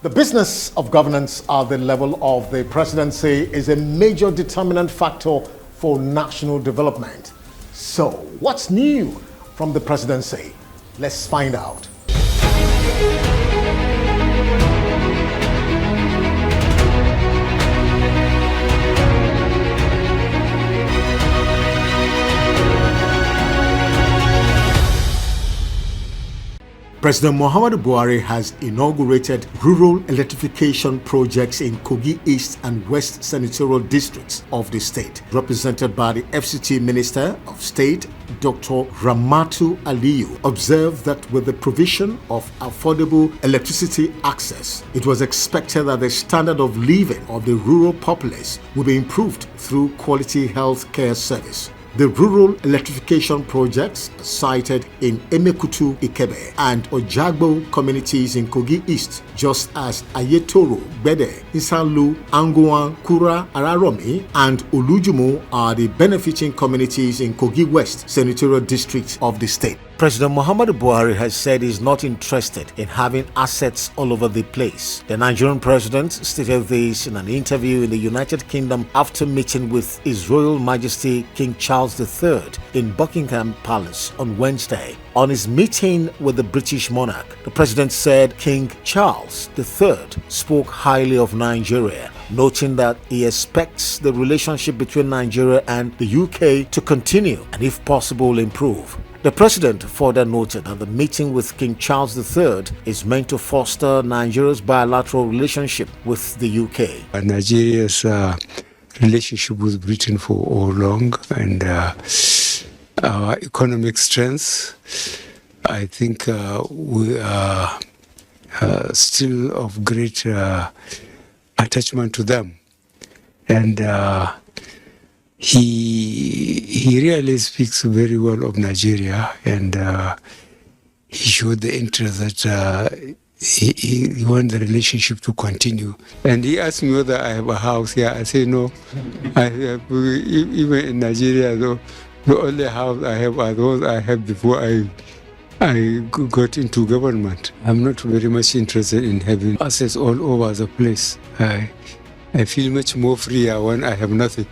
The business of governance at the level of the presidency is a major determinant factor for national development. So, what's new from the presidency? Let's find out. President Muhammadu Buhari has inaugurated rural electrification projects in Kogi East and West senatorial districts of the state, represented by the FCT Minister of State, Dr. Ramatu Aliyu, observed that with the provision of affordable electricity access, it was expected that the standard of living of the rural populace will be improved through quality health care service. The rural electrification projects sited in Emekutu, Ikebe and Ojagbo communities in Kogi East, just as Ayetoro, Bede, Isanlu, Anguan, Kura, Araromi and Olujumo are the benefiting communities in Kogi West senatorial district of the state. President Muhammadu Buhari has said he's not interested in having assets all over the place. The Nigerian president stated this in an interview in the United Kingdom after meeting with His Royal Majesty King Charles III in Buckingham Palace on Wednesday. On his meeting with the British monarch, the president said King Charles III spoke highly of Nigeria, noting that he expects the relationship between Nigeria and the UK to continue and, if possible, improve. The president further noted that the meeting with King Charles III is meant to foster Nigeria's bilateral relationship with the UK. Nigeria's relationship with Britain for all long and our economic strengths, I think we are still of great attachment to them. And he really speaks very well of Nigeria, and he showed the interest that he wants the relationship to continue. And he asked me whether I have a house here. I say no. I have, even in Nigeria, though, the only house I have are those I had before I got into government. I'm not very much interested in having assets all over the place. I feel much more freer when I have nothing.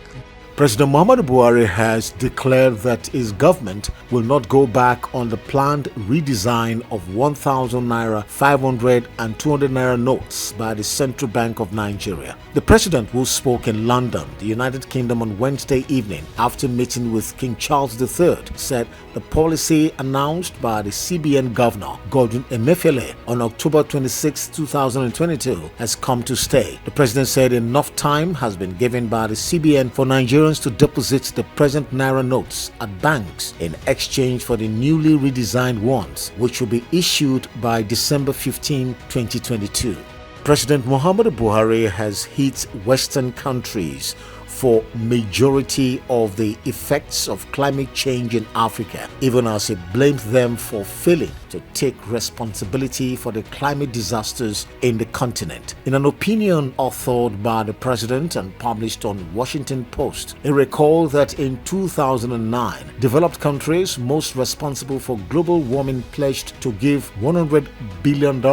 President Muhammadu Buhari has declared that his government will not go back on the planned redesign of 1,000 naira, 500 and 200 naira notes by the Central Bank of Nigeria. The president, who spoke in London, the United Kingdom, on Wednesday evening after meeting with King Charles III, said the policy announced by the CBN Governor, Godwin Emefiele, on October 26, 2022 has come to stay. The president said enough time has been given by the CBN for Nigerians to deposit the present naira notes at banks in exchange for the newly redesigned ones, which will be issued by December 15, 2022. President Muhammadu Buhari has hit Western countries for majority of the effects of climate change in Africa, even as he blamed them for failing to take responsibility for the climate disasters in the continent. In an opinion authored by the president and published on Washington Post, he recalled that in 2009, developed countries most responsible for global warming pledged to give $100 billion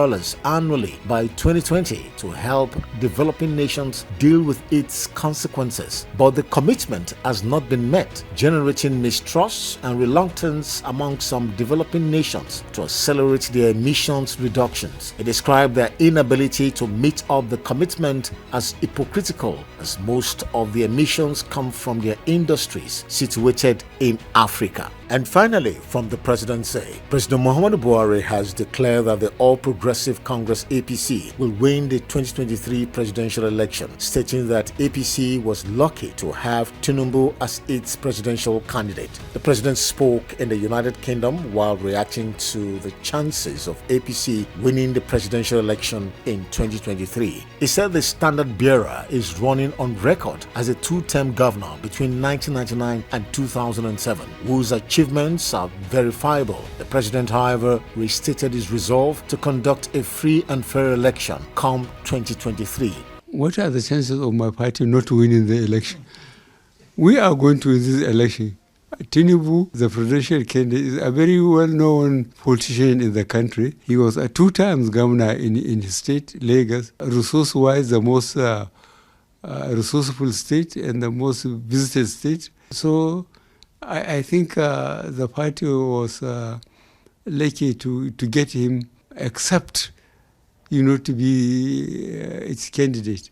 annually by 2020 to help developing nations deal with its consequences. But the commitment has not been met, generating mistrust and reluctance among some developing nations to accelerate their emissions reductions. He described their inability to meet up the commitment as hypocritical, as most of the emissions come from their industries situated in Africa. And finally, from the presidency, President Muhammadu Buhari has declared that the All Progressive Congress APC will win the 2023 presidential election, stating that APC was lucky to have Tinubu as its presidential candidate. The president spoke in the United Kingdom while reacting to the chances of APC winning the presidential election in 2023. He said the standard bearer is running on record as a two-term governor between 1999 and 2007, whose achievements are verifiable. The president, however, restated his resolve to conduct a free and fair election come 2023. What are the chances of my party not winning the election? We are going to win this election. Tinubu, the presidential candidate, is a very well-known politician in the country. He was a 2 times governor in his state, Lagos. Resource-wise, the most resourceful state and the most visited state. So I think the party was lucky to get him, accept, to be its candidate.